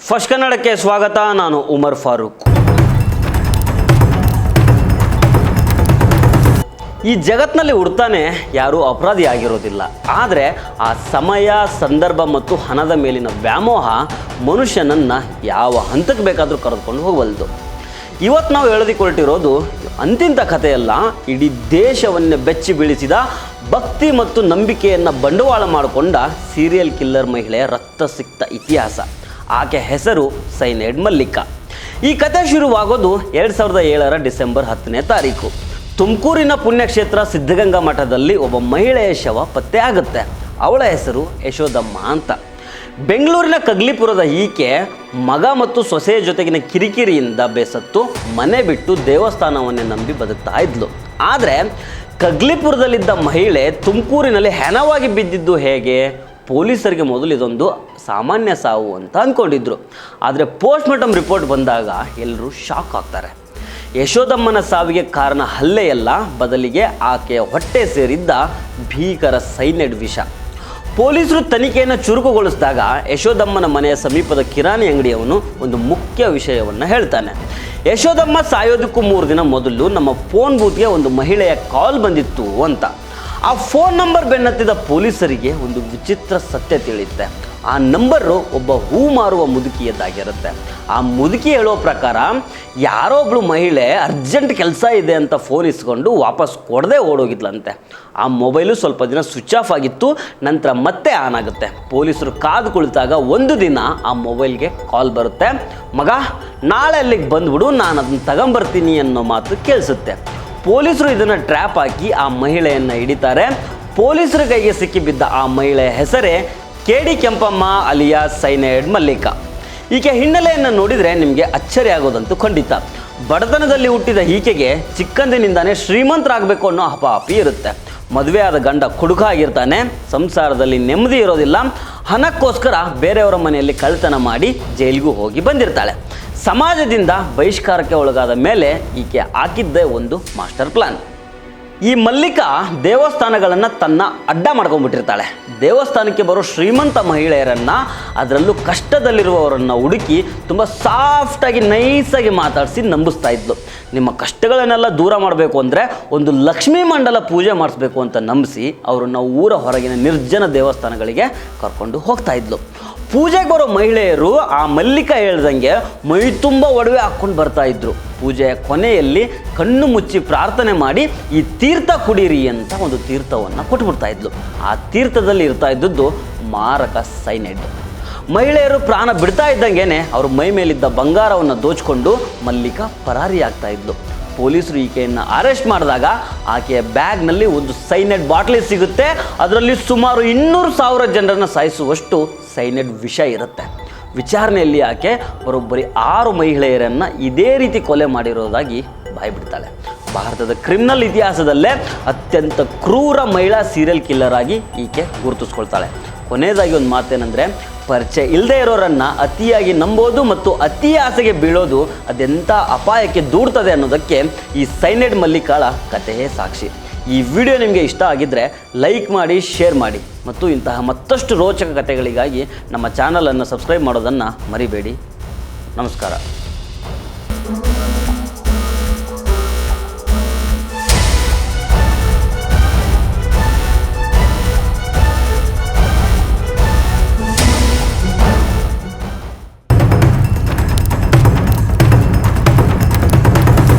First ಕನ್ನಡಕ್ಕೆ ಸ್ವಾಗತ. ನಾನು ಉಮರ್ ಫಾರೂಕ್. ಈ ಜಗತ್ತಿನಲ್ಲಿ ಹುಡ್ತಾನೆ ಯಾರೂ ಅಪರಾಧಿ ಆಗಿರೋದಿಲ್ಲ. ಆದರೆ ಆ ಸಮಯ, ಸಂದರ್ಭ ಮತ್ತು ಹಣದ ಮೇಲಿನ ವ್ಯಾಮೋಹ ಮನುಷ್ಯನನ್ನು ಯಾವ ಹಂತಕ್ಕೆ ಬೇಕಾದರೂ ಕರೆದುಕೊಂಡು ಹೋಗಬಲ್ಲದು. ಇವತ್ತು ನಾವು ಹೇಳೋದಿಕೊಟ್ಟಿರೋದು ಅಂತಿಂಥ ಕಥೆಯಲ್ಲ, ಇಡೀ ದೇಶವನ್ನೇ ಬೆಚ್ಚಿ ಬೀಳಿಸಿದ ಭಕ್ತಿ ಮತ್ತು ನಂಬಿಕೆಯನ್ನು ಬಂಡವಾಳ ಮಾಡಿಕೊಂಡ ಸೀರಿಯಲ್ ಕಿಲ್ಲರ್ ಮಹಿಳೆಯ ರಕ್ತಸಿಕ್ತ ಇತಿಹಾಸ. ಆಕೆ ಹೆಸರು ಸೈನೈಡ್ ಮಲ್ಲಿಕಾ. ಈ ಕಥೆ ಶುರುವಾಗೋದು 2007 ಡಿಸೆಂಬರ್ 10ನೇ ತಾರೀಕು. ತುಮಕೂರಿನ ಪುಣ್ಯಕ್ಷೇತ್ರ ಸಿದ್ಧಗಂಗಾ ಮಠದಲ್ಲಿ ಒಬ್ಬ ಮಹಿಳೆಯ ಶವ ಪತ್ತೆ ಆಗುತ್ತೆ. ಅವಳ ಹೆಸರು ಯಶೋದಮ್ಮ ಅಂತ. ಬೆಂಗಳೂರಿನ ಕಗ್ಲಿಪುರದ ಈಕೆ ಮಗ ಮತ್ತು ಸೊಸೆಯ ಜೊತೆಗಿನ ಕಿರಿಕಿರಿಯಿಂದ ಬೇಸತ್ತು ಮನೆ ಬಿಟ್ಟು ದೇವಸ್ಥಾನವನ್ನೇ ನಂಬಿ ಬದುಕ್ತಾ ಇದ್ಲು. ಆದರೆ ಕಗ್ಲಿಪುರದಲ್ಲಿದ್ದ ಮಹಿಳೆ ತುಮಕೂರಿನಲ್ಲಿ ಹೆಣವಾಗಿ ಬಿದ್ದಿದ್ದು ಹೇಗೆ? ಪೊಲೀಸರಿಗೆ ಮೊದಲು ಇದೊಂದು ಸಾಮಾನ್ಯ ಸಾವು ಅಂತ ಅಂದ್ಕೊಂಡಿದ್ರು. ಆದರೆ ಪೋಸ್ಟ್ಮಾರ್ಟಮ್ ರಿಪೋರ್ಟ್ ಬಂದಾಗ ಎಲ್ಲರೂ ಶಾಕ್ ಆಗ್ತಾರೆ. ಯಶೋದಮ್ಮನ ಸಾವಿಗೆ ಕಾರಣ ಹಲ್ಲೆಯಲ್ಲ, ಬದಲಿಗೆ ಆಕೆಯ ಹೊಟ್ಟೆ ಸೇರಿದ್ದ ಭೀಕರ ಸೈನೈಡ್ ವಿಷ. ಪೊಲೀಸರು ತನಿಖೆಯನ್ನು ಚುರುಕುಗೊಳಿಸಿದಾಗ ಯಶೋದಮ್ಮನ ಮನೆಯ ಸಮೀಪದ ಕಿರಾಣಿ ಅಂಗಡಿಯವನು ಒಂದು ಮುಖ್ಯ ವಿಷಯವನ್ನು ಹೇಳ್ತಾನೆ. ಯಶೋದಮ್ಮ ಸಾಯೋದಕ್ಕೂ 3 ದಿನ ಮೊದಲು ನಮ್ಮ ಫೋನ್ ಬೂತ್ಗೆ ಒಂದು ಮಹಿಳೆಯ ಕಾಲ್ ಬಂದಿತ್ತು ಅಂತ. ಆ ಫೋನ್ ನಂಬರ್ ಬೆನ್ನತ್ತಿದ ಪೊಲೀಸರಿಗೆ ಒಂದು ವಿಚಿತ್ರ ಸತ್ಯ ತಿಳಿಯುತ್ತೆ. ಆ ನಂಬರು ಒಬ್ಬ ಹೂ ಮಾರುವ ಮುದುಕಿಯದ್ದಾಗಿರುತ್ತೆ. ಆ ಮುದುಕಿ ಹೇಳೋ ಪ್ರಕಾರ ಯಾರೋ ಒಬ್ಬಳು ಮಹಿಳೆ ಅರ್ಜೆಂಟ್ ಕೆಲಸ ಇದೆ ಅಂತ ಫೋನ್ ಇಸ್ಕೊಂಡು ವಾಪಸ್ ಕೊಡದೆ ಓಡೋಗಿದ್ಲಂತೆ. ಆ ಮೊಬೈಲು ಸ್ವಲ್ಪ ದಿನ ಸ್ವಿಚ್ ಆಫ್ ಆಗಿತ್ತು, ನಂತರ ಮತ್ತೆ ಆನ್ ಆಗುತ್ತೆ. ಪೊಲೀಸರು ಕಾದು ಕುಳಿತಾಗ ಒಂದು ದಿನ ಆ ಮೊಬೈಲ್ಗೆ ಕಾಲ್ ಬರುತ್ತೆ. ಮಗ, ನಾಳೆ ಅಲ್ಲಿಗೆ ಬಂದ್ಬಿಡು, ನಾನು ಅದನ್ನು ತಗೊಂಬರ್ತೀನಿ ಅನ್ನೋ ಮಾತು ಕೇಳಿಸುತ್ತೆ. ಪೊಲೀಸರು ಇದನ್ನು ಟ್ರ್ಯಾಪ್ ಹಾಕಿ ಆ ಮಹಿಳೆಯನ್ನು ಹಿಡಿತಾರೆ. ಪೊಲೀಸರ ಕೈಗೆ ಸಿಕ್ಕಿಬಿದ್ದ ಆ ಮಹಿಳೆಯ ಹೆಸರೇ KD Kempamma alias cyanide Mallika. ಈಕೆ ಹಿನ್ನೆಲೆಯನ್ನು ನೋಡಿದರೆ ನಿಮಗೆ ಅಚ್ಚರಿ ಆಗೋದಂತೂ ಖಂಡಿತ. ಬಡತನದಲ್ಲಿ ಹುಟ್ಟಿದ ಈಕೆಗೆ ಚಿಕ್ಕಂದಿನಿಂದಾನೇ ಶ್ರೀಮಂತರಾಗಬೇಕು ಅನ್ನೋ ಹಪಾಪಿ ಇರುತ್ತೆ. ಮದುವೆ ಆದ ಗಂಡ ಕುಡುಕ ಆಗಿರ್ತಾನೆ, ಸಂಸಾರದಲ್ಲಿ ನೆಮ್ಮದಿ ಇರೋದಿಲ್ಲ. ಹಣಕ್ಕೋಸ್ಕರ ಬೇರೆಯವರ ಮನೆಯಲ್ಲಿ ಕಳ್ಳತನ ಮಾಡಿ ಜೈಲಿಗೂ ಹೋಗಿ ಬಂದಿರ್ತಾಳೆ. ಸಮಾಜದಿಂದ ಬಹಿಷ್ಕಾರಕ್ಕೆ ಒಳಗಾದ ಮೇಲೆ ಈಕೆ ಹಾಕಿದ್ದೇ ಒಂದು ಮಾಸ್ಟರ್ ಪ್ಲಾನ್. ಈ ಮಲ್ಲಿಕಾ ದೇವಸ್ಥಾನಗಳನ್ನು ತನ್ನ ಅಡ್ಡ ಮಾಡ್ಕೊಂಡ್ಬಿಟ್ಟಿರ್ತಾಳೆ. ದೇವಸ್ಥಾನಕ್ಕೆ ಬರೋ ಶ್ರೀಮಂತ ಮಹಿಳೆಯರನ್ನು, ಅದರಲ್ಲೂ ಕಷ್ಟದಲ್ಲಿರುವವರನ್ನು ಹುಡುಕಿ ತುಂಬ ಸಾಫ್ಟಾಗಿ ನೈಸಾಗಿ ಮಾತಾಡಿಸಿ ನಂಬಿಸ್ತಾ ಇದ್ಲು. ನಿಮ್ಮ ಕಷ್ಟಗಳನ್ನೆಲ್ಲ ದೂರ ಮಾಡಬೇಕು ಅಂದರೆ ಒಂದು ಲಕ್ಷ್ಮೀ ಮಂಡಲ ಪೂಜೆ ಮಾಡಿಸ್ಬೇಕು ಅಂತ ನಂಬಿಸಿ ಅವರನ್ನು ಊರ ಹೊರಗಿನ ನಿರ್ಜನ ದೇವಸ್ಥಾನಗಳಿಗೆ ಕರ್ಕೊಂಡು ಹೋಗ್ತಾ ಇದ್ಲು. ಪೂಜೆಗೆ ಬರೋ ಮಹಿಳೆಯರು ಆ ಮಲ್ಲಿಕಾ ಹೇಳ್ದಂಗೆ ಮೈ ತುಂಬ ಒಡವೆ ಹಾಕ್ಕೊಂಡು ಬರ್ತಾ ಇದ್ರು. ಪೂಜೆಯ ಕೊನೆಯಲ್ಲಿ ಕಣ್ಣು ಮುಚ್ಚಿ ಪ್ರಾರ್ಥನೆ ಮಾಡಿ ಈ ತೀರ್ಥ ಕುಡೀರಿ ಅಂತ ಒಂದು ತೀರ್ಥವನ್ನು ಕೊಟ್ಬಿಡ್ತಾ ಇದ್ಲು. ಆ ತೀರ್ಥದಲ್ಲಿ ಇರ್ತಾ ಇದ್ದದ್ದು ಮಾರಕ ಸೈನೈಡ್. ಮಹಿಳೆಯರು ಪ್ರಾಣ ಬಿಡ್ತಾ ಇದ್ದಂಗೆ ಅವ್ರ ಮೈ ಮೇಲಿದ್ದ ಬಂಗಾರವನ್ನು ದೋಚಿಕೊಂಡು ಮಲ್ಲಿಕಾ ಪರಾರಿಯಾಗ್ತಾ ಇದ್ಲು. ಪೊಲೀಸರು ಈಕೆಯನ್ನು ಅರೆಸ್ಟ್ ಮಾಡಿದಾಗ ಆಕೆಯ ಬ್ಯಾಗ್ನಲ್ಲಿ ಒಂದು ಸೈನೈಡ್ ಬಾಟ್ಲಿ ಸಿಗುತ್ತೆ. ಅದರಲ್ಲಿ ಸುಮಾರು 200,000 ಜನರನ್ನು ಸಾಯಿಸುವಷ್ಟು ಸೈನೈಡ್ ವಿಷ ಇರುತ್ತೆ. ವಿಚಾರಣೆಯಲ್ಲಿ ಆಕೆ ಬರೋಬ್ಬರಿ 6 ಮಹಿಳೆಯರನ್ನು ಇದೇ ರೀತಿ ಕೊಲೆ ಮಾಡಿರೋದಾಗಿ ಬಾಯ್ಬಿಡ್ತಾಳೆ. ಭಾರತದ ಕ್ರಿಮಿನಲ್ ಇತಿಹಾಸದಲ್ಲೇ ಅತ್ಯಂತ ಕ್ರೂರ ಮಹಿಳಾ ಸೀರಿಯಲ್ ಕಿಲ್ಲರ್ ಆಗಿ ಈಕೆ ಗುರುತಿಸ್ಕೊಳ್ತಾಳೆ. ಕೊನೆಯದಾಗಿ ಒಂದು ಮಾತೇನೆಂದರೆ, ಪರಿಚಯ ಇಲ್ಲದೆ ಇರೋರನ್ನು ಅತಿಯಾಗಿ ನಂಬೋದು ಮತ್ತು ಅತಿ ಆಸೆಗೆ ಬೀಳೋದು ಅದೆಂಥ ಅಪಾಯಕ್ಕೆ ದೂಡ್ತದೆ ಅನ್ನೋದಕ್ಕೆ ಈ ಸೈನೈಡ್ ಮಲ್ಲಿಕಾಳ ಕಥೆಯೇ ಸಾಕ್ಷಿ. ಈ ವಿಡಿಯೋ ನಿಮಗೆ ಇಷ್ಟ ಆಗಿದ್ದರೆ ಲೈಕ್ ಮಾಡಿ, ಶೇರ್ ಮಾಡಿ ಮತ್ತು ಇಂತಹ ಮತ್ತಷ್ಟು ರೋಚಕ ಕಥೆಗಳಿಗಾಗಿ ನಮ್ಮ ಚಾನಲನ್ನು ಸಬ್ಸ್ಕ್ರೈಬ್ ಮಾಡೋದನ್ನು ಮರಿಬೇಡಿ. ನಮಸ್ಕಾರ.